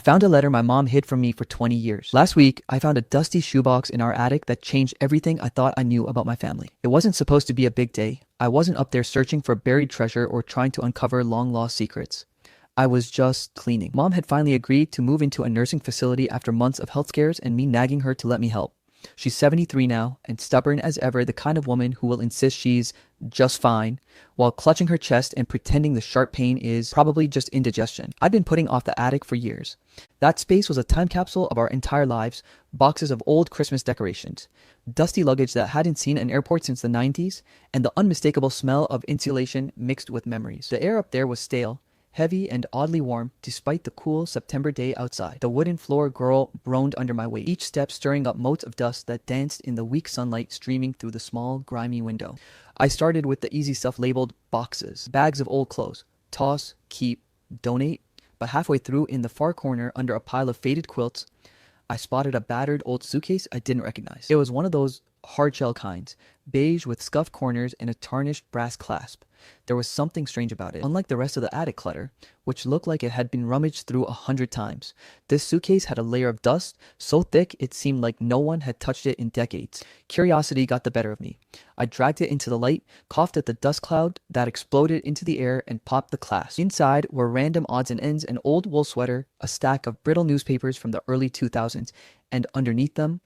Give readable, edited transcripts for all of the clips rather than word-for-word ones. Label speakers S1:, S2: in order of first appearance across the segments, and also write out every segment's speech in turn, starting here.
S1: I found a letter my mom hid from me for 20 years. Last week, I found a dusty shoebox in our attic that changed everything I thought I knew about my family. It wasn't supposed to be a big day. I wasn't up there searching for buried treasure or trying to uncover long-lost secrets. I was just cleaning. Mom had finally agreed to move into a nursing facility after months of health scares and me nagging her to let me help. She's 73 now and stubborn as ever, the kind of woman who will insist she's just fine while clutching her chest and pretending the sharp pain is probably just indigestion. I'd been putting off the attic for years. That space was a time capsule of our entire lives, boxes of old Christmas decorations, dusty luggage that hadn't seen an airport since the 90s, and the unmistakable smell of insulation mixed with memories. The air up there was stale, heavy and oddly warm despite the cool September day outside. The wooden floor groaned under my weight, each step stirring up motes of dust that danced in the weak sunlight streaming through the small, grimy window. I started with the easy stuff labeled boxes, bags of old clothes, toss, keep, donate, but halfway through, in the far corner under a pile of faded quilts, I spotted a battered old suitcase I didn't recognize. It was one of those hard-shell kinds, beige with scuffed corners and a tarnished brass clasp. There was something strange about it. Unlike the rest of the attic clutter, which looked like it had been rummaged through 100 times, this suitcase had a layer of dust so thick it seemed like no one had touched it in decades. Curiosity got the better of me. I dragged it into the light, coughed at the dust cloud that exploded into the air, and popped the clasp. Inside were random odds and ends, an old wool sweater, a stack of brittle newspapers from the early 2000s, and underneath them,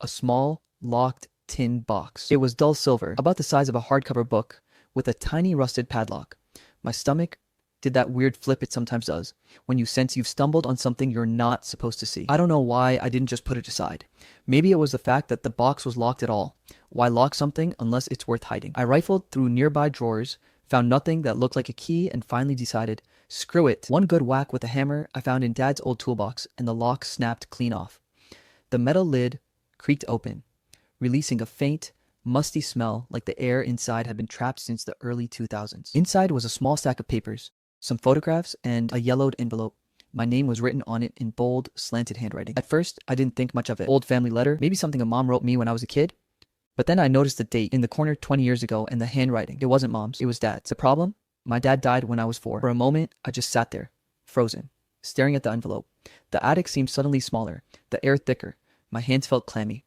S1: a small, locked tin box. It was dull silver, about the size of a hardcover book, with a tiny rusted padlock. My stomach did that weird flip it sometimes does, when you sense you've stumbled on something you're not supposed to see. I don't know why I didn't just put it aside. Maybe it was the fact that the box was locked at all. Why lock something unless it's worth hiding? I rifled through nearby drawers, found nothing that looked like a key, and finally decided, screw it. One good whack with a hammer I found in Dad's old toolbox, and the lock snapped clean off. The metal lid creaked open, releasing a faint, musty smell like the air inside had been trapped since the early 2000s. Inside was a small stack of papers, some photographs, and a yellowed envelope. My name was written on it in bold, slanted handwriting. At first, I didn't think much of it. Old family letter, maybe something a mom wrote me when I was a kid. But then I noticed the date in the corner 20 years ago and the handwriting. It wasn't Mom's, it was Dad's. The problem? My dad died when I was 4. For a moment, I just sat there, frozen, staring at the envelope. The attic seemed suddenly smaller, the air thicker. My hands felt clammy.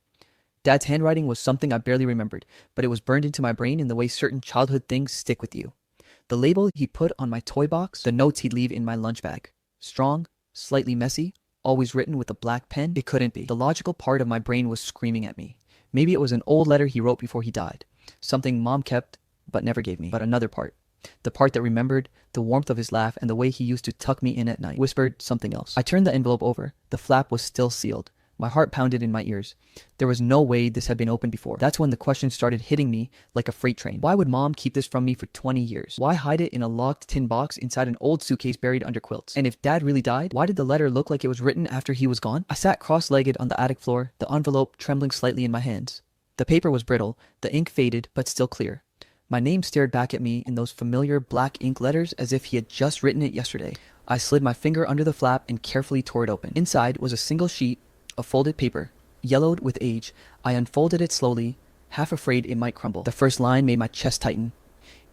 S1: Dad's handwriting was something I barely remembered, but it was burned into my brain in the way certain childhood things stick with you. The label he put on my toy box, the notes he'd leave in my lunch bag. Strong, slightly messy, always written with a black pen. It couldn't be. The logical part of my brain was screaming at me. Maybe it was an old letter he wrote before he died. Something Mom kept, but never gave me. But another part. The part that remembered the warmth of his laugh and the way he used to tuck me in at night. Whispered something else. I turned the envelope over. The flap was still sealed. My heart pounded in my ears. There was no way this had been opened before. That's when the questions started hitting me like a freight train. Why would Mom keep this from me for 20 years? Why hide it in a locked tin box inside an old suitcase buried under quilts? And if Dad really died, why did the letter look like it was written after he was gone? I sat cross-legged on the attic floor, the envelope trembling slightly in my hands. The paper was brittle, the ink faded, but still clear. My name stared back at me in those familiar black ink letters as if he had just written it yesterday. I slid my finger under the flap and carefully tore it open. Inside was a single sheet of folded paper, yellowed with age. I unfolded it slowly, half afraid it might crumble. The first line made my chest tighten.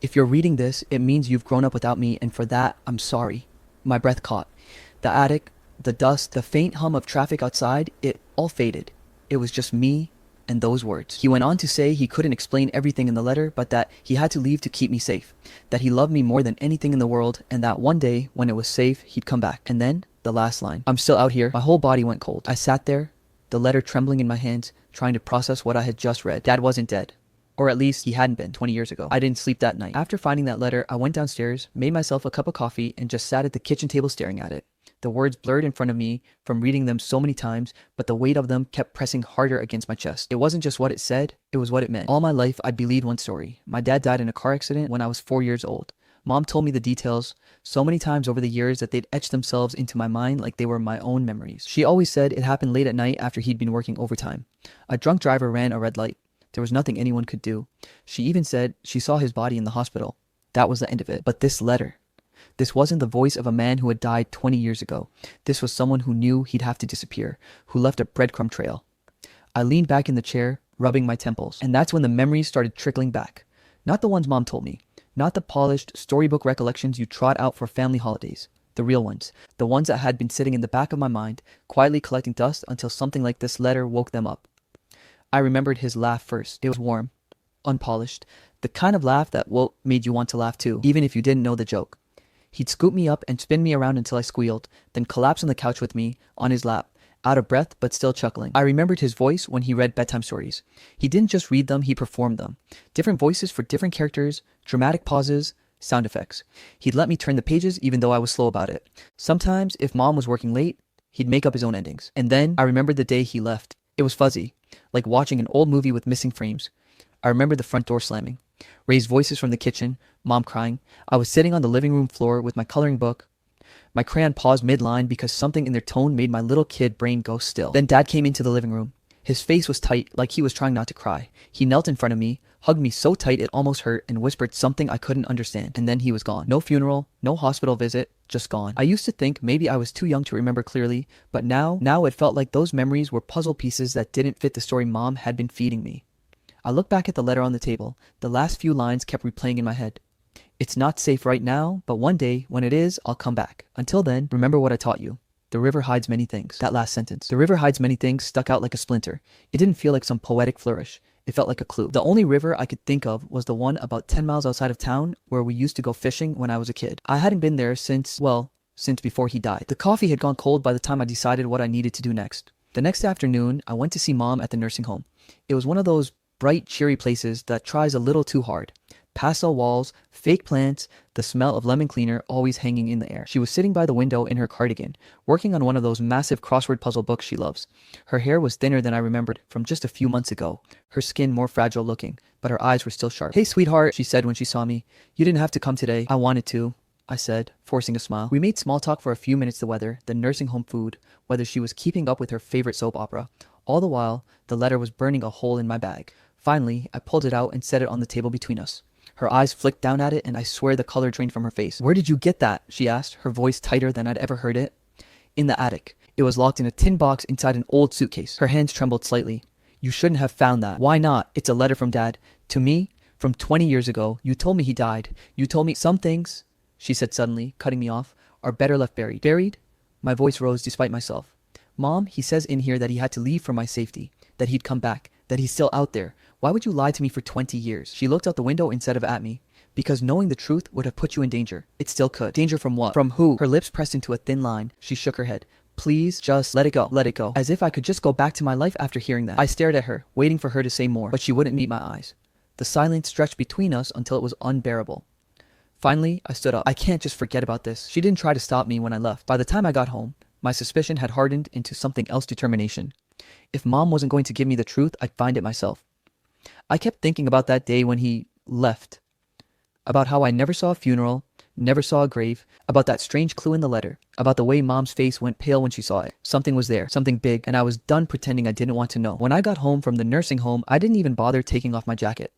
S1: If you're reading this, it means you've grown up without me, and for that, I'm sorry. My breath caught. The attic, the dust, the faint hum of traffic outside, it all faded. It was just me and those words. He went on to say he couldn't explain everything in the letter, but that he had to leave to keep me safe, that he loved me more than anything in the world, and that one day, when it was safe, he'd come back. And then, the last line. I'm still out here. My whole body went cold. I sat there, the letter trembling in my hands, trying to process what I had just read. Dad wasn't dead. Or at least he hadn't been 20 years ago. I didn't sleep that night. After finding that letter, I went downstairs, made myself a cup of coffee, and just sat at the kitchen table staring at it. The words blurred in front of me from reading them so many times, but the weight of them kept pressing harder against my chest. It wasn't just what it said, it was what it meant. All my life, I believed one story. My dad died in a car accident when I was 4 years old. Mom told me the details so many times over the years that they'd etched themselves into my mind like they were my own memories. She always said it happened late at night after he'd been working overtime. A drunk driver ran a red light. There was nothing anyone could do. She even said she saw his body in the hospital. That was the end of it. But this letter. This wasn't the voice of a man who had died 20 years ago. This was someone who knew he'd have to disappear, who left a breadcrumb trail. I leaned back in the chair, rubbing my temples, and that's when the memories started trickling back. Not the ones Mom told me. Not the polished storybook recollections you trot out for family holidays. The real ones. The ones that had been sitting in the back of my mind, quietly collecting dust until something like this letter woke them up. I remembered his laugh first. It was warm, unpolished, the kind of laugh that made you want to laugh too, even if you didn't know the joke. He'd scoop me up and spin me around until I squealed, then collapse on the couch with me, on his lap, out of breath but still chuckling. I remembered his voice when he read bedtime stories. He didn't just read them, he performed them. Different voices for different characters, dramatic pauses, sound effects. He'd let me turn the pages even though I was slow about it. Sometimes, if mom was working late, he'd make up his own endings. And then I remembered the day he left. It was fuzzy, like watching an old movie with missing frames. I remember the front door slamming, raised voices from the kitchen, mom crying. I was sitting on the living room floor with my coloring book. My crayon paused mid-line because something in their tone made my little kid brain go still. Then dad came into the living room. His face was tight, like he was trying not to cry. He knelt in front of me, hugged me so tight it almost hurt, and whispered something I couldn't understand. And then he was gone. No funeral, no hospital visit, just gone. I used to think maybe I was too young to remember clearly, but now it felt like those memories were puzzle pieces that didn't fit the story mom had been feeding me. I looked back at the letter on the table. The last few lines kept replaying in my head. It's not safe right now, but one day, when it is, I'll come back. Until then, remember what I taught you. The river hides many things. That last sentence. The river hides many things stuck out like a splinter. It didn't feel like some poetic flourish. It felt like a clue. The only river I could think of was the one about 10 miles outside of town where we used to go fishing when I was a kid. I hadn't been there since before he died. The coffee had gone cold by the time I decided what I needed to do next. The next afternoon, I went to see mom at the nursing home. It was one of those bright, cheery places that tries a little too hard. Pastel walls, fake plants, the smell of lemon cleaner always hanging in the air. She was sitting by the window in her cardigan, working on one of those massive crossword puzzle books she loves. Her hair was thinner than I remembered from just a few months ago, her skin more fragile looking, but her eyes were still sharp. "Hey, sweetheart," she said when she saw me. "You didn't have to come today." "I wanted to," I said, forcing a smile. We made small talk for a few minutes, the weather, the nursing home food, whether she was keeping up with her favorite soap opera. All the while, the letter was burning a hole in my bag. Finally, I pulled it out and set it on the table between us. Her eyes flicked down at it, and I swear the color drained from her face. "Where did you get that?" she asked, her voice tighter than I'd ever heard it. "In the attic. It was locked in a tin box inside an old suitcase." Her hands trembled slightly. "You shouldn't have found that." "Why not? It's a letter from Dad. To me, from 20 years ago. You told me he died. You told me some things," she said suddenly, cutting me off, "are better left buried." "Buried?" My voice rose despite myself. "Mom, he says in here that he had to leave for my safety, that he'd come back, that he's still out there. Why would you lie to me for 20 years? She looked out the window instead of at me. "Because knowing the truth would have put you in danger." "It still could." "Danger from what?" "From who?" Her lips pressed into a thin line. She shook her head. "Please, just let it go. Let it go." As if I could just go back to my life after hearing that. I stared at her, waiting for her to say more, but she wouldn't meet my eyes. The silence stretched between us until it was unbearable. Finally, I stood up. "I can't just forget about this." She didn't try to stop me when I left. By the time I got home, my suspicion had hardened into something else: determination. If Mom wasn't going to give me the truth, I'd find it myself. I kept thinking about that day when he left. About how I never saw a funeral, never saw a grave, about that strange clue in the letter, about the way Mom's face went pale when she saw it. Something was there, something big, and I was done pretending I didn't want to know. When I got home from the nursing home, I didn't even bother taking off my jacket.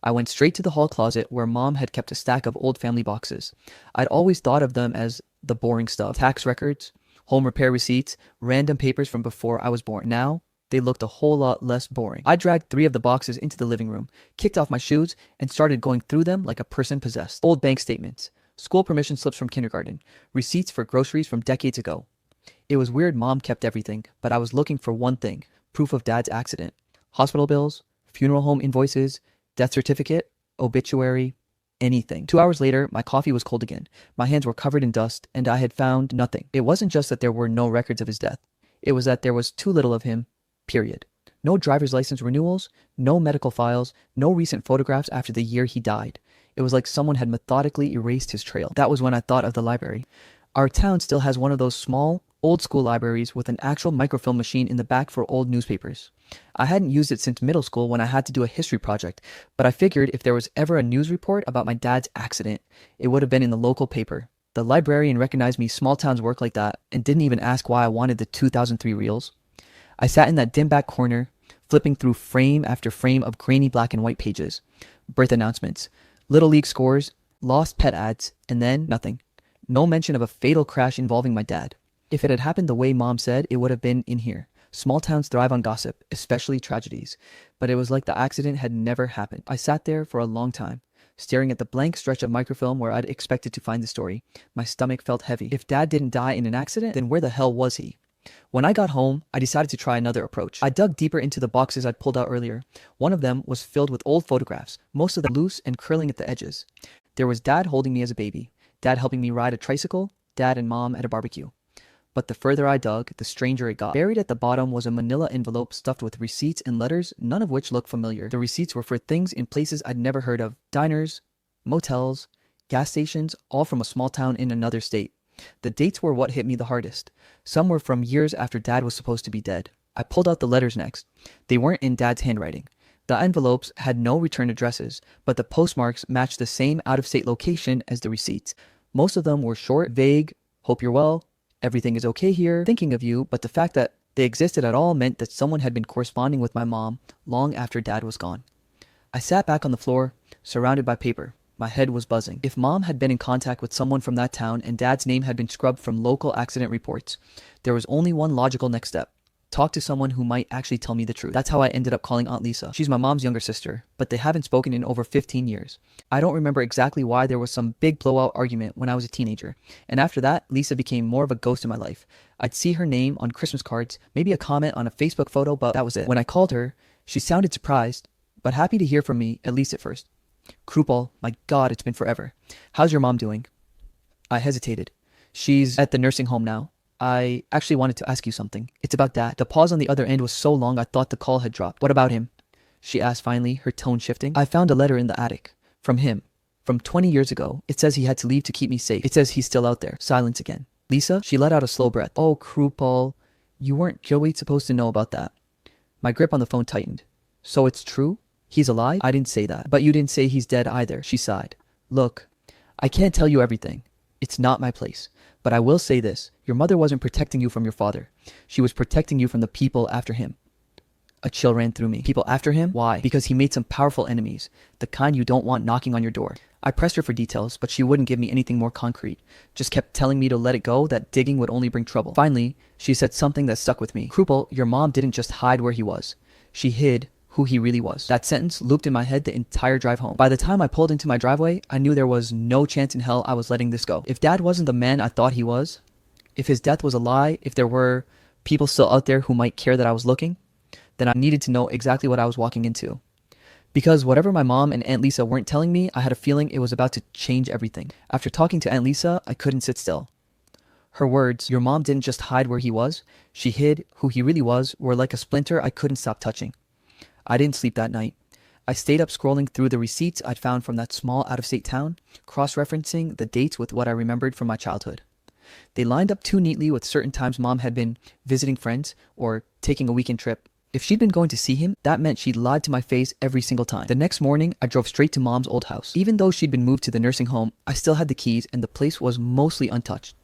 S1: I went straight to the hall closet where Mom had kept a stack of old family boxes. I'd always thought of them as the boring stuff: tax records, home repair receipts, random papers from before I was born. Now, they looked a whole lot less boring. I dragged 3 of the boxes into the living room, kicked off my shoes, and started going through them like a person possessed. Old bank statements, school permission slips from kindergarten, receipts for groceries from decades ago. It was weird Mom kept everything, but I was looking for one thing: proof of Dad's accident. Hospital bills, funeral home invoices, death certificate, obituary, anything. 2 hours later, my coffee was cold again. My hands were covered in dust, and I had found nothing. It wasn't just that there were no records of his death. It was that there was too little of him. Period. No driver's license renewals, no medical files, no recent photographs after the year he died. It was like someone had methodically erased his trail. That was when I thought of the library. Our town still has one of those small, old-school libraries with an actual microfilm machine in the back for old newspapers. I hadn't used it since middle school when I had to do a history project, but I figured if there was ever a news report about my dad's accident, it would have been in the local paper. The librarian recognized me small towns work like that and didn't even ask why I wanted the 2003 reels. I sat in that dim back corner, flipping through frame after frame of grainy black and white pages. Birth announcements, Little League scores, lost pet ads, and then nothing. No mention of a fatal crash involving my dad. If it had happened the way Mom said, it would have been in here. Small towns thrive on gossip, especially tragedies. But it was like the accident had never happened. I sat there for a long time, staring at the blank stretch of microfilm where I'd expected to find the story. My stomach felt heavy. If Dad didn't die in an accident, then where the hell was he? When I got home, I decided to try another approach. I dug deeper into the boxes I'd pulled out earlier. One of them was filled with old photographs, most of them loose and curling at the edges. There was Dad holding me as a baby, Dad helping me ride a tricycle, Dad and Mom at a barbecue. But the further I dug, the stranger it got. Buried at the bottom was a manila envelope stuffed with receipts and letters, none of which looked familiar. The receipts were for things in places I'd never heard of. Diners, motels, gas stations, all from a small town in another state. The dates were what hit me the hardest. Some were from years after Dad was supposed to be dead. I pulled out the letters next. They weren't in Dad's handwriting. The envelopes had no return addresses, but the postmarks matched the same out-of-state location as the receipts. Most of them were short, vague, hope you're well, everything is okay here, thinking of you, but the fact that they existed at all meant that someone had been corresponding with my mom long after Dad was gone. I sat back on the floor, surrounded by paper. My head was buzzing. If Mom had been in contact with someone from that town and Dad's name had been scrubbed from local accident reports, there was only one logical next step. Talk to someone who might actually tell me the truth. That's how I ended up calling Aunt Lisa. She's my mom's younger sister, but they haven't spoken in over 15 years. I don't remember exactly why there was some big blowout argument when I was a teenager. And after that, Lisa became more of a ghost in my life. I'd see her name on Christmas cards, maybe a comment on a Facebook photo, but that was it. When I called her, she sounded surprised, but happy to hear from me, at least at first. Krupal, my God, it's been forever. How's your mom doing? I hesitated. She's at the nursing home now. I actually wanted to ask you something. It's about Dad. The pause on the other end was so long I thought the call had dropped. What about him? She asked finally, her tone shifting. I found a letter in the attic. From him. From 20 years ago. It says he had to leave to keep me safe. It says he's still out there. Silence again. Lisa? She let out a slow breath. Oh, Krupal. You weren't Joey supposed to know about that. My grip on the phone tightened. So it's true? He's alive? I didn't say that. But you didn't say he's dead either. She sighed. Look, I can't tell you everything. It's not my place. But I will say this. Your mother wasn't protecting you from your father. She was protecting you from the people after him. A chill ran through me. People after him? Why? Because he made some powerful enemies. The kind you don't want knocking on your door. I pressed her for details, but she wouldn't give me anything more concrete. Just kept telling me to let it go, that digging would only bring trouble. Finally, she said something that stuck with me. Krupal, your mom didn't just hide where he was. She hid who he really was. That sentence looped in my head the entire drive home. By the time I pulled into my driveway, I knew there was no chance in hell I was letting this go. If Dad wasn't the man I thought he was, if his death was a lie, if there were people still out there who might care that I was looking, then I needed to know exactly what I was walking into. Because whatever my mom and Aunt Lisa weren't telling me, I had a feeling it was about to change everything. After talking to Aunt Lisa, I couldn't sit still. Her words, your mom didn't just hide where he was, she hid who he really was, were like a splinter I couldn't stop touching. I didn't sleep that night. I stayed up scrolling through the receipts I'd found from that small out-of-state town, cross-referencing the dates with what I remembered from my childhood. They lined up too neatly with certain times Mom had been visiting friends or taking a weekend trip. If she'd been going to see him, that meant she'd lied to my face every single time. The next morning, I drove straight to Mom's old house. Even though she'd been moved to the nursing home, I still had the keys and the place was mostly untouched.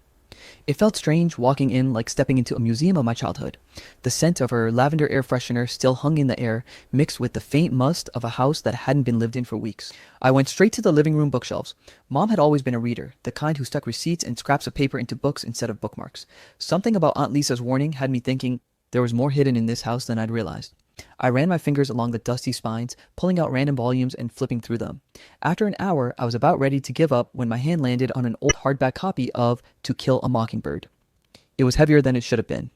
S1: It felt strange walking in like stepping into a museum of my childhood. The scent of her lavender air freshener still hung in the air, mixed with the faint must of a house that hadn't been lived in for weeks. I went straight to the living room bookshelves. Mom had always been a reader, the kind who stuck receipts and scraps of paper into books instead of bookmarks. Something about Aunt Lisa's warning had me thinking there was more hidden in this house than I'd realized. I ran my fingers along the dusty spines, pulling out random volumes and flipping through them. After an hour, I was about ready to give up when my hand landed on an old hardback copy of To Kill a Mockingbird. It was heavier than it should have been.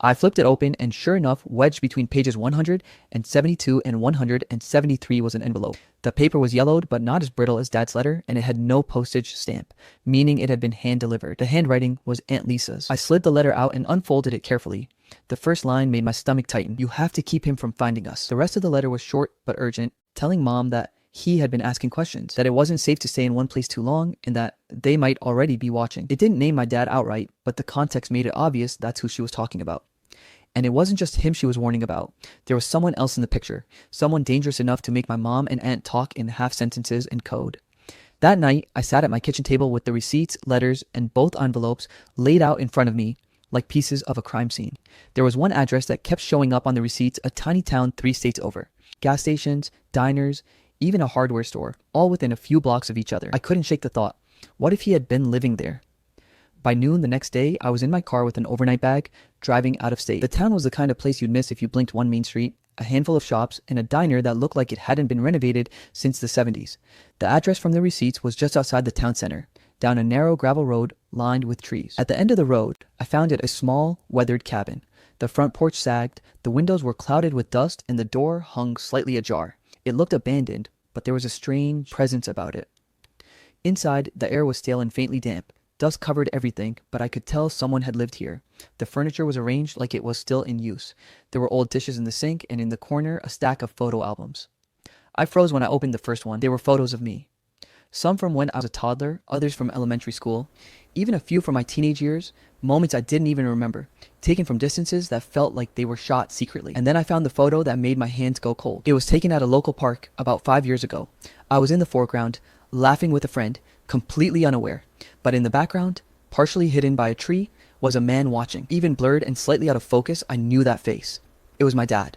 S1: I flipped it open, and sure enough, wedged between pages 172 and 173 was an envelope. The paper was yellowed, but not as brittle as Dad's letter, and it had no postage stamp, meaning it had been hand-delivered. The handwriting was Aunt Lisa's. I slid the letter out and unfolded it carefully. The first line made my stomach tighten. You have to keep him from finding us. The rest of the letter was short but urgent, telling Mom that he had been asking questions, that it wasn't safe to stay in one place too long, and that they might already be watching. It didn't name my dad outright, but the context made it obvious that's who she was talking about. And it wasn't just him she was warning about. There was someone else in the picture, someone dangerous enough to make my mom and aunt talk in half sentences and code. That night, I sat at my kitchen table with the receipts, letters, and both envelopes laid out in front of me, like pieces of a crime scene. There was one address that kept showing up on the receipts, a tiny town 3 states over. Gas stations, diners, even a hardware store, all within a few blocks of each other. I couldn't shake the thought. What if he had been living there? By noon the next day, I was in my car with an overnight bag, driving out of state. The town was the kind of place you'd miss if you blinked one main street, a handful of shops, and a diner that looked like it hadn't been renovated since the 70s. The address from the receipts was just outside the town center, down a narrow gravel road lined with trees. At the end of the road, I found a small, weathered cabin. The front porch sagged, the windows were clouded with dust, and the door hung slightly ajar. It looked abandoned, but there was a strange presence about it. Inside, the air was stale and faintly damp. Dust covered everything, but I could tell someone had lived here. The furniture was arranged like it was still in use. There were old dishes in the sink, and in the corner, a stack of photo albums. I froze when I opened the first one. They were photos of me. Some from when I was a toddler, others from elementary school, even a few from my teenage years, moments I didn't even remember, taken from distances that felt like they were shot secretly. And then I found the photo that made my hands go cold. It was taken at a local park about 5 years ago. I was in the foreground, laughing with a friend, completely unaware. But in the background, partially hidden by a tree, was a man watching. Even blurred and slightly out of focus, I knew that face. It was my dad.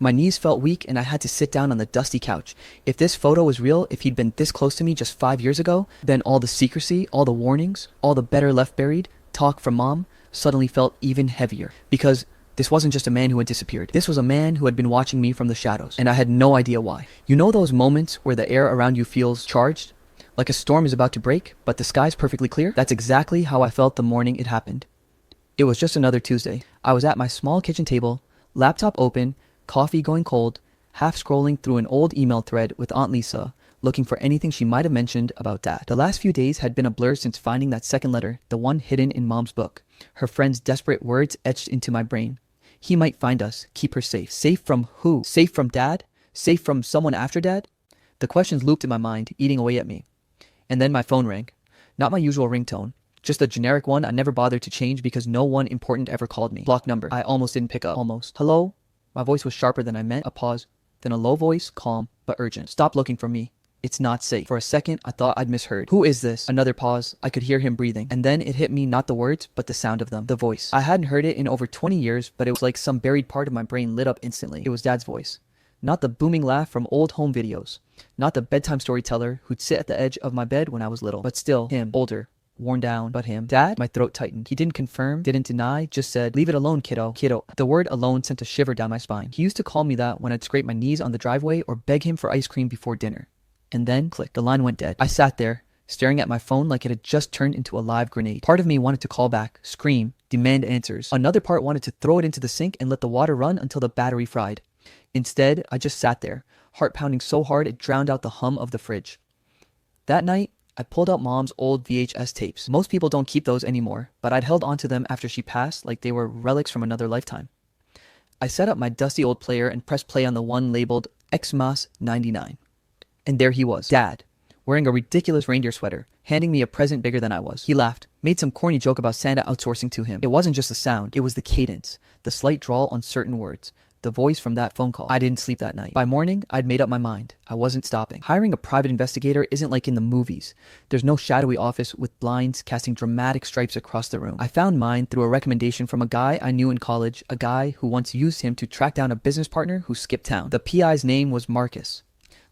S1: My knees felt weak and I had to sit down on the dusty couch. If this photo was real, if he'd been this close to me just 5 years ago, then all the secrecy, all the warnings, all the better left buried, talk from mom, suddenly felt even heavier. Because this wasn't just a man who had disappeared. This was a man who had been watching me from the shadows, and I had no idea why. You know those moments where the air around you feels charged? Like a storm is about to break, but the sky's perfectly clear? That's exactly how I felt the morning it happened. It was just another Tuesday. I was at my small kitchen table, laptop open, coffee going cold, half scrolling through an old email thread with Aunt Lisa, looking for anything she might have mentioned about Dad. The last few days had been a blur since finding that second letter, the one hidden in Mom's book. Her friend's desperate words etched into my brain. He might find us, keep her safe. Safe from who? Safe from Dad? Safe from someone after Dad? The questions looped in my mind, eating away at me. And then my phone rang. Not my usual ringtone. Just a generic one I never bothered to change because no one important ever called me. Block number. I almost didn't pick up. Almost. Hello? My voice was sharper than I meant. A pause. Then a low voice, calm, but urgent. Stop looking for me. It's not safe. For a second, I thought I'd misheard. Who is this? Another pause. I could hear him breathing. And then it hit me, not the words, but the sound of them. The voice. I hadn't heard it in over 20 years, but it was like some buried part of my brain lit up instantly. It was Dad's voice. Not the booming laugh from old home videos. Not the bedtime storyteller who'd sit at the edge of my bed when I was little. But still, him. Older. Worn down, but him. Dad? My throat tightened. He didn't confirm, didn't deny, just said, leave it alone, kiddo. Kiddo. The word alone sent a shiver down my spine. He used to call me that when I'd scrape my knees on the driveway or beg him for ice cream before dinner. And then, click, the line went dead. I sat there, staring at my phone like it had just turned into a live grenade. Part of me wanted to call back, scream, demand answers. Another part wanted to throw it into the sink and let the water run until the battery fried. Instead, I just sat there, heart pounding so hard it drowned out the hum of the fridge. That night, I pulled out Mom's old VHS tapes. Most people don't keep those anymore, but I'd held onto them after she passed like they were relics from another lifetime. I set up my dusty old player and pressed play on the one labeled Xmas 99. And there he was, Dad, wearing a ridiculous reindeer sweater, handing me a present bigger than I was. He laughed, made some corny joke about Santa outsourcing to him. It wasn't just the sound, it was the cadence, the slight drawl on certain words. The voice from that phone call. I didn't sleep that night. By morning, I'd made up my mind. I wasn't stopping. Hiring a private investigator isn't like in the movies. There's no shadowy office with blinds casting dramatic stripes across the room. I found mine through a recommendation from a guy I knew in college, a guy who once used him to track down a business partner who skipped town. The PI's name was Marcus.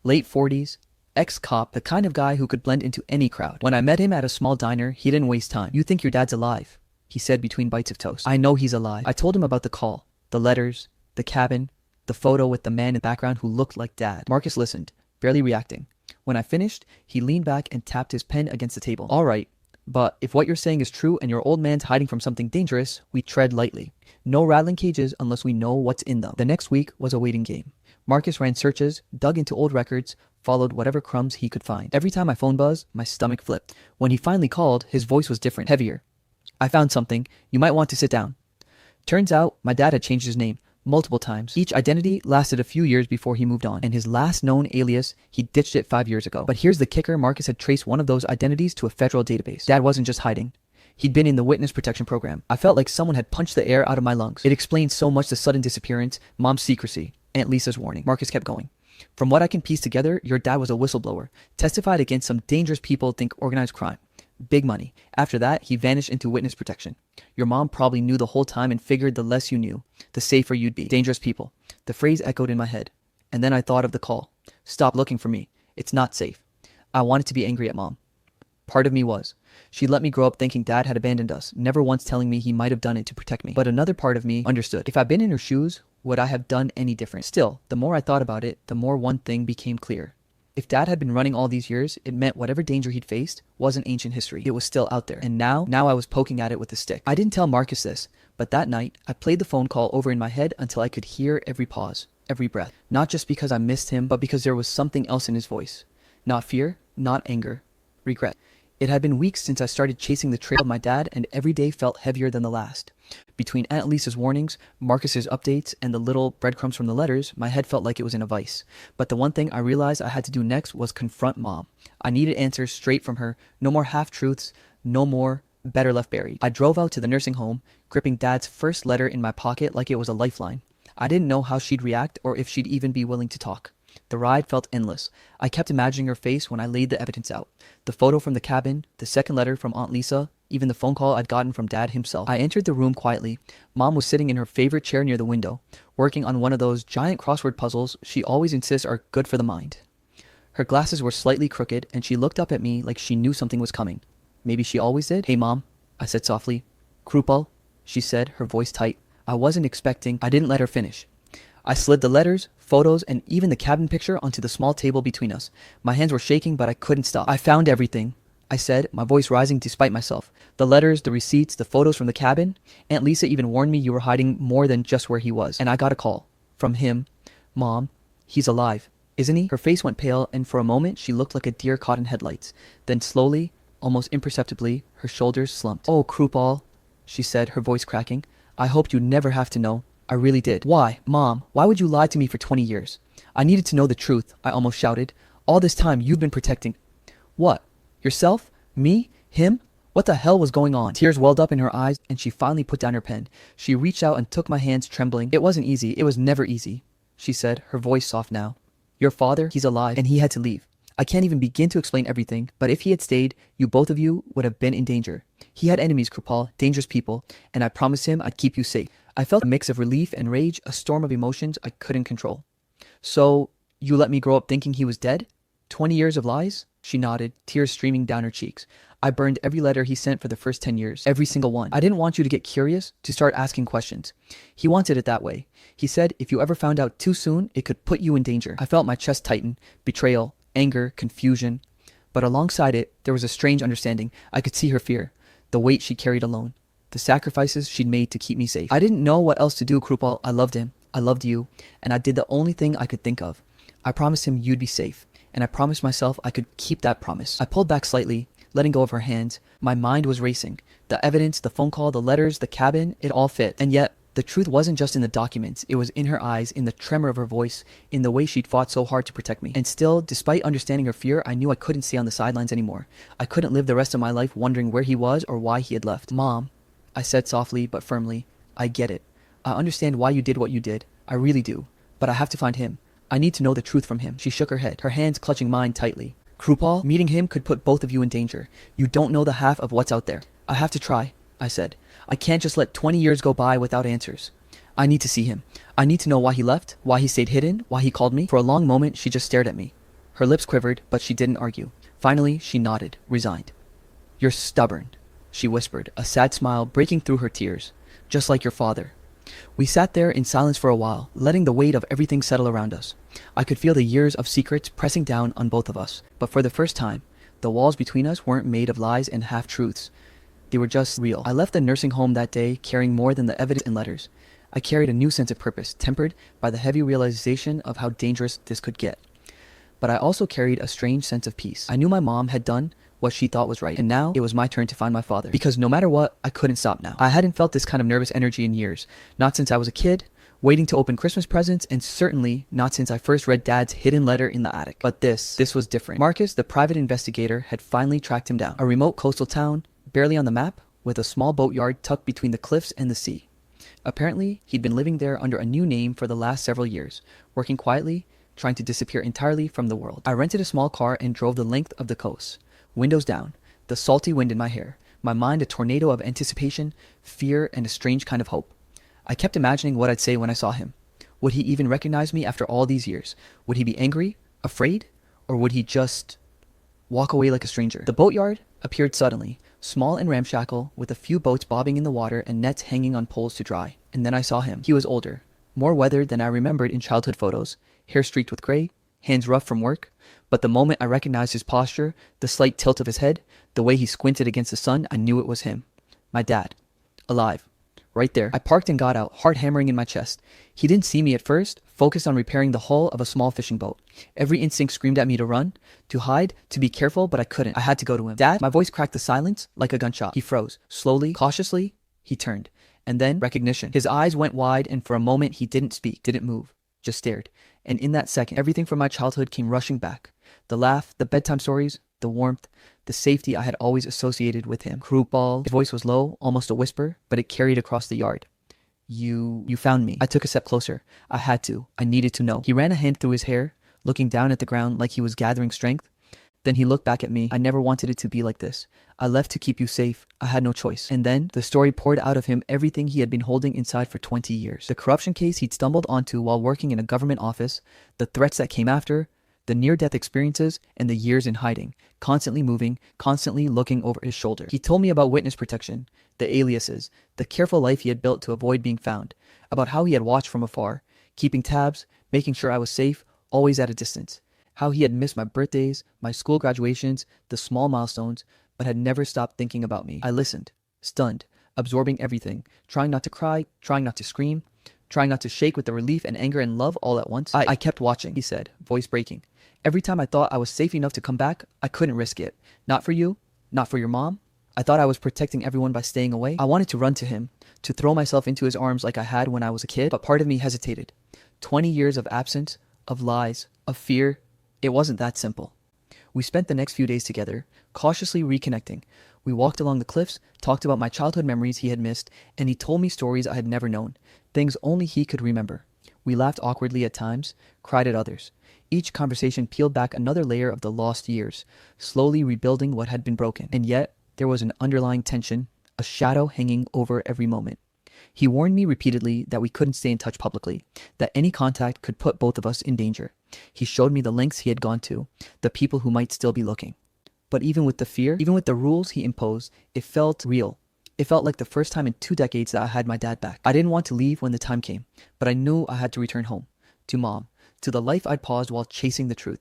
S1: Late 40s, ex-cop, the kind of guy who could blend into any crowd. When I met him at a small diner, he didn't waste time. You think your dad's alive, he said between bites of toast. I know he's alive. I told him about the call, the letters, the cabin, the photo with the man in the background who looked like Dad. Marcus listened, barely reacting. When I finished, he leaned back and tapped his pen against the table. All right, but if what you're saying is true and your old man's hiding from something dangerous, we tread lightly. No rattling cages unless we know what's in them. The next week was a waiting game. Marcus ran searches, dug into old records, followed whatever crumbs he could find. Every time my phone buzzed, my stomach flipped. When he finally called, his voice was different, heavier. I found something. You might want to sit down. Turns out, my dad had changed his name multiple times. Each identity lasted a few years before he moved on, and his last known alias, he ditched it 5 years ago. But here's the kicker, Marcus had traced one of those identities to a federal database. Dad wasn't just hiding. He'd been in the witness protection program. I felt like someone had punched the air out of my lungs. It explained so much: the sudden disappearance, Mom's secrecy, Aunt Lisa's warning. Marcus kept going. From what I can piece together, your dad was a whistleblower, testified against some dangerous people, think organized crime. Big money. After that, he vanished into witness protection. Your mom probably knew the whole time and figured the less you knew, the safer you'd be. Dangerous people. The phrase echoed in my head. And then I thought of the call. Stop looking for me. It's not safe. I wanted to be angry at Mom. Part of me was. She let me grow up thinking Dad had abandoned us, never once telling me he might have done it to protect me. But another part of me understood. If I'd been in her shoes, Would I have done any different? Still, the more I thought about it, the more one thing became clear. If Dad had been running all these years, it meant whatever danger he'd faced wasn't ancient history. It was still out there. And now I was poking at it with a stick. I didn't tell Marcus this, but that night, I played the phone call over in my head until I could hear every pause, every breath. Not just because I missed him, but because there was something else in his voice. Not fear, not anger, regret. It had been weeks since I started chasing the trail of my dad, and every day felt heavier than the last. Between Aunt Lisa's warnings, Marcus's updates, and the little breadcrumbs from the letters, my head felt like it was in a vice. But the one thing I realized I had to do next was confront Mom. I needed answers straight from her. No more half-truths, no more better left buried. I drove out to the nursing home, gripping Dad's first letter in my pocket like it was a lifeline. I didn't know how she'd react or if she'd even be willing to talk. The ride felt endless. I kept imagining her face when I laid the evidence out. The photo from the cabin, the second letter from Aunt Lisa, even the phone call I'd gotten from Dad himself. I entered the room quietly. Mom was sitting in her favorite chair near the window, working on one of those giant crossword puzzles she always insists are good for the mind. Her glasses were slightly crooked, and she looked up at me like she knew something was coming. Maybe she always did? "Hey, Mom," I said softly. "Krupal," she said, her voice tight. I didn't let her finish. I slid the letters, photos, and even the cabin picture onto the small table between us. My hands were shaking, but I couldn't stop. "I found everything," I said, my voice rising despite myself. "The letters, the receipts, the photos from the cabin. Aunt Lisa even warned me you were hiding more than just where he was. And I got a call. From him. Mom, he's alive. Isn't he?" Her face went pale, and for a moment she looked like a deer caught in headlights. Then slowly, almost imperceptibly, her shoulders slumped. "Oh, Krupal," she said, her voice cracking. "I hoped you'd never have to know. I really did." "Why, Mom? Why would you lie to me for 20 years? I needed to know the truth," I almost shouted. "All this time you've been protecting..." "What? Yourself? Me? Him? What the hell was going on?" Tears welled up in her eyes, and she finally put down her pen. She reached out and took my hands, trembling. "It wasn't easy. It was never easy," she said, her voice soft now. "Your father, he's alive, and he had to leave. I can't even begin to explain everything, but if he had stayed, both of you would have been in danger. He had enemies, Krupal, dangerous people, and I promised him I'd keep you safe." I felt a mix of relief and rage, a storm of emotions I couldn't control. "So, you let me grow up thinking he was dead? 20 years of lies?" She nodded, tears streaming down her cheeks. "I burned every letter he sent for the first 10 years. Every single one. I didn't want you to get curious, to start asking questions. He wanted it that way. He said if you ever found out too soon, it could put you in danger." I felt my chest tighten. Betrayal, anger, confusion. But alongside it, there was a strange understanding. I could see her fear, the weight she carried alone, the sacrifices she'd made to keep me safe. I didn't know what else to do, Krupal. I loved him. I loved you. And I did the only thing I could think of. I promised him you'd be safe. And I promised myself I could keep that promise. I pulled back slightly, letting go of her hands. My mind was racing. The evidence, the phone call, the letters, the cabin, it all fit. And yet, the truth wasn't just in the documents. It was in her eyes, in the tremor of her voice, in the way she'd fought so hard to protect me. And still, despite understanding her fear, I knew I couldn't stay on the sidelines anymore. I couldn't live the rest of my life wondering where he was or why he had left. "Mom," I said softly but firmly, "I get it. I understand why you did what you did. I really do. But I have to find him. I need to know the truth from him." She shook her head, her hands clutching mine tightly. "Krupal, meeting him could put both of you in danger. You don't know the half of what's out there." "I have to try," I said. "I can't just let 20 years go by without answers. I need to see him. I need to know why he left, why he stayed hidden, why he called me." For a long moment, she just stared at me. Her lips quivered, but she didn't argue. Finally, she nodded, resigned. "You're stubborn," she whispered, a sad smile breaking through her tears. "Just like your father." We sat there in silence for a while, letting the weight of everything settle around us. I could feel the years of secrets pressing down on both of us. But for the first time, the walls between us weren't made of lies and half-truths. They were just real. I left the nursing home that day carrying more than the evidence and letters. I carried a new sense of purpose, tempered by the heavy realization of how dangerous this could get. But I also carried a strange sense of peace. I knew my mom had done what she thought was right, and now it was my turn to find my father. Because no matter what, I couldn't stop now. I hadn't felt this kind of nervous energy in years, not since I was a kid, waiting to open Christmas presents, and certainly not since I first read Dad's hidden letter in the attic. But this was different. Marcus, the private investigator, had finally tracked him down. A remote coastal town, barely on the map, with a small boatyard tucked between the cliffs and the sea. Apparently, he'd been living there under a new name for the last several years, working quietly, trying to disappear entirely from the world. I rented a small car and drove the length of the coast. Windows down, the salty wind in my hair, my mind a tornado of anticipation, fear, and a strange kind of hope. I kept imagining what I'd say when I saw him. Would he even recognize me after all these years? Would he be angry, afraid, or would he just walk away like a stranger? The boatyard appeared suddenly, small and ramshackle, with a few boats bobbing in the water and nets hanging on poles to dry. And then I saw him. He was older, More weathered than I remembered in childhood photos, hair streaked with gray, hands rough from work. But the moment I recognized his posture, the slight tilt of his head, the way he squinted against the sun, I knew it was him. My dad. Alive. Right there. I parked and got out, heart hammering in my chest. He didn't see me at first, focused on repairing the hull of a small fishing boat. Every instinct screamed at me to run, to hide, to be careful, but I couldn't. I had to go to him. Dad? My voice cracked the silence like a gunshot. He froze. Slowly, cautiously, he turned. And then recognition. His eyes went wide, and for a moment he didn't speak, didn't move, just stared. And in that second, everything from my childhood came rushing back. The laugh, the bedtime stories, the warmth, the safety I had always associated with him. Krupal. His voice was low, almost a whisper, but it carried across the yard. You found me. I took a step closer. I had to. I needed to know. He ran a hand through his hair, looking down at the ground like he was gathering strength. Then he looked back at me. I never wanted it to be like this. I left to keep you safe. I had no choice. And then the story poured out of him everything he had been holding inside for 20 years. The corruption case he'd stumbled onto while working in a government office, the threats that came after, the near-death experiences, and the years in hiding, constantly moving, constantly looking over his shoulder. He told me about witness protection, the aliases, the careful life he had built to avoid being found, about how he had watched from afar, keeping tabs, making sure I was safe, always at a distance, how he had missed my birthdays, my school graduations, the small milestones, but had never stopped thinking about me. I listened, stunned, absorbing everything, trying not to cry, trying not to scream, trying not to shake with the relief and anger and love all at once. I kept watching, he said, voice breaking. Every time I thought I was safe enough to come back, I couldn't risk it. Not for you, not for your mom. I thought I was protecting everyone by staying away. I wanted to run to him, to throw myself into his arms like I had when I was a kid, but part of me hesitated. 20 years of absence, of lies, of fear. It wasn't that simple. We spent the next few days together, cautiously reconnecting. We walked along the cliffs, talked about my childhood memories he had missed, and he told me stories I had never known, things only he could remember. We laughed awkwardly at times, cried at others. Each conversation peeled back another layer of the lost years, slowly rebuilding what had been broken. And yet, there was an underlying tension, a shadow hanging over every moment. He warned me repeatedly that we couldn't stay in touch publicly, that any contact could put both of us in danger. He showed me the lengths he had gone to, the people who might still be looking. But even with the fear, even with the rules he imposed, it felt real. It felt like the first time in 2 decades that I had my dad back. I didn't want to leave when the time came, but I knew I had to return home, to mom, to the life I'd paused while chasing the truth.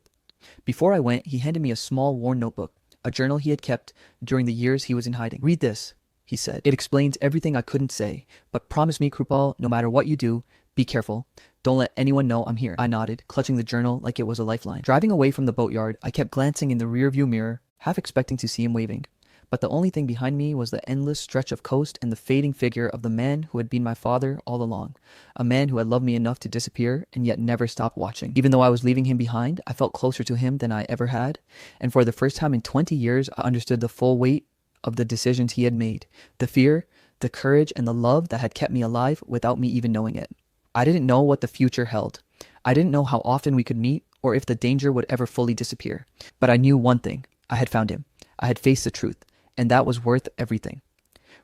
S1: Before I went, he handed me a small worn notebook, a journal he had kept during the years he was in hiding. Read this, he said. It explains everything I couldn't say, but promise me, Krupal, no matter what you do, be careful. Don't let anyone know I'm here. I nodded, clutching the journal like it was a lifeline. Driving away from the boatyard, I kept glancing in the rearview mirror, half expecting to see him waving. But the only thing behind me was the endless stretch of coast and the fading figure of the man who had been my father all along. A man who had loved me enough to disappear and yet never stopped watching. Even though I was leaving him behind, I felt closer to him than I ever had. And for the first time in 20 years, I understood the full weight of the decisions he had made. The fear, the courage, and the love that had kept me alive without me even knowing it. I didn't know what the future held. I didn't know how often we could meet or if the danger would ever fully disappear. But I knew one thing. I had found him. I had faced the truth. And that was worth everything.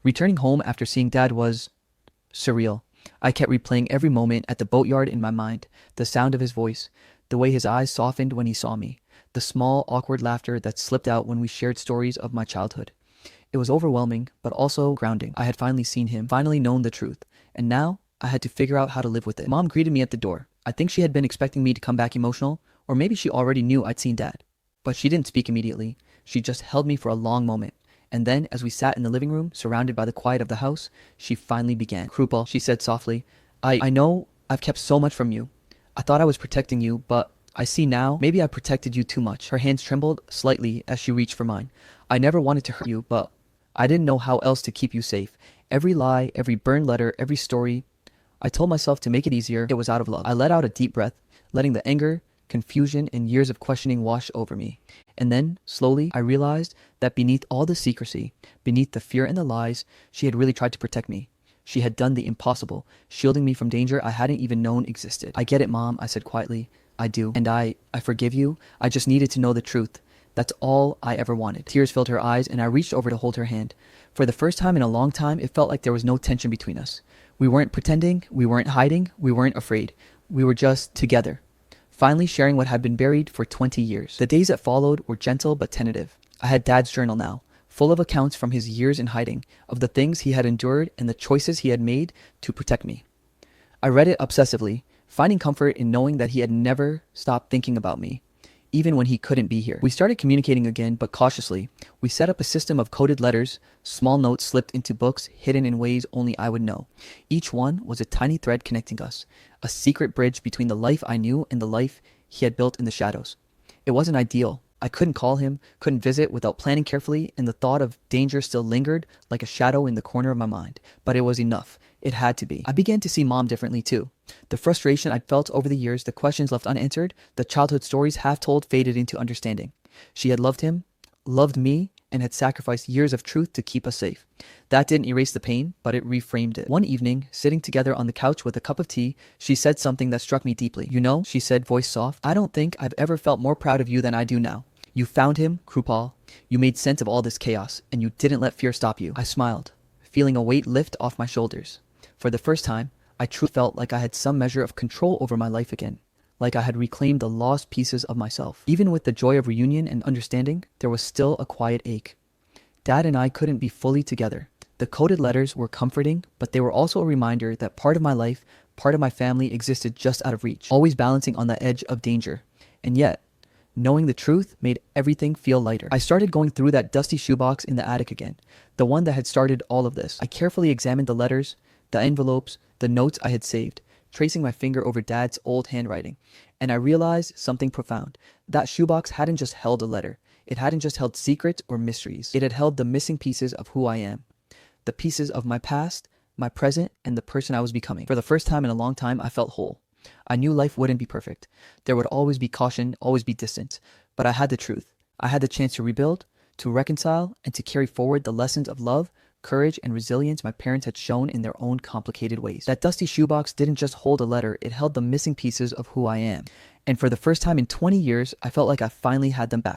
S1: Returning home after seeing Dad was surreal. I kept replaying every moment at the boatyard in my mind, the sound of his voice, the way his eyes softened when he saw me, the small, awkward laughter that slipped out when we shared stories of my childhood. It was overwhelming, but also grounding. I had finally seen him, finally known the truth, and now I had to figure out how to live with it. Mom greeted me at the door. I think she had been expecting me to come back emotional, or maybe she already knew I'd seen Dad. But she didn't speak immediately. She just held me for a long moment. And then, as we sat in the living room, surrounded by the quiet of the house, she finally began. Krupal, she said softly, I know I've kept so much from you. I thought I was protecting you, but I see now, maybe I protected you too much. Her hands trembled slightly as she reached for mine. I never wanted to hurt you, but I didn't know how else to keep you safe. Every lie, every burned letter, every story, I told myself to make it easier. It was out of love. I let out a deep breath, letting the anger, confusion, and years of questioning wash over me. And then, slowly, I realized that beneath all the secrecy, beneath the fear and the lies, she had really tried to protect me. She had done the impossible, shielding me from danger I hadn't even known existed. I get it, Mom, I said quietly. I do. And I forgive you. I just needed to know the truth. That's all I ever wanted. Tears filled her eyes, and I reached over to hold her hand. For the first time in a long time, it felt like there was no tension between us. We weren't pretending, we weren't hiding, we weren't afraid. We were just together. Finally sharing what had been buried for 20 years. The days that followed were gentle but tentative. I had Dad's journal now, full of accounts from his years in hiding, of the things he had endured and the choices he had made to protect me. I read it obsessively, finding comfort in knowing that he had never stopped thinking about me, even when he couldn't be here. We started communicating again, but cautiously. We set up a system of coded letters, small notes slipped into books, hidden in ways only I would know. Each one was a tiny thread connecting us, a secret bridge between the life I knew and the life he had built in the shadows. It wasn't ideal. I couldn't call him, couldn't visit without planning carefully, and the thought of danger still lingered like a shadow in the corner of my mind. But it was enough. It had to be. I began to see Mom differently too. The frustration I'd felt over the years, the questions left unanswered, the childhood stories half told faded into understanding. She had loved him, loved me, and had sacrificed years of truth to keep us safe. That didn't erase the pain, but it reframed it. One evening, sitting together on the couch with a cup of tea, she said something that struck me deeply. "You know," she said, voice soft, "I don't think I've ever felt more proud of you than I do now. You found him, Krupal. You made sense of all this chaos, and you didn't let fear stop you." I smiled, feeling a weight lift off my shoulders. For the first time, I truly felt like I had some measure of control over my life again, like I had reclaimed the lost pieces of myself. Even with the joy of reunion and understanding, there was still a quiet ache. Dad and I couldn't be fully together. The coded letters were comforting, but they were also a reminder that part of my life, part of my family existed just out of reach, always balancing on the edge of danger. And yet, knowing the truth made everything feel lighter. I started going through that dusty shoebox in the attic again, the one that had started all of this. I carefully examined the letters, the envelopes, the notes I had saved, tracing my finger over Dad's old handwriting. And I realized something profound. That shoebox hadn't just held a letter. It hadn't just held secrets or mysteries. It had held the missing pieces of who I am. The pieces of my past, my present, and the person I was becoming. For the first time in a long time, I felt whole. I knew life wouldn't be perfect. There would always be caution, always be distance. But I had the truth. I had the chance to rebuild, to reconcile, and to carry forward the lessons of love, courage, and resilience my parents had shown in their own complicated ways. That dusty shoebox didn't just hold a letter, it held the missing pieces of who I am. And for the first time in 20 years, I felt like I finally had them back.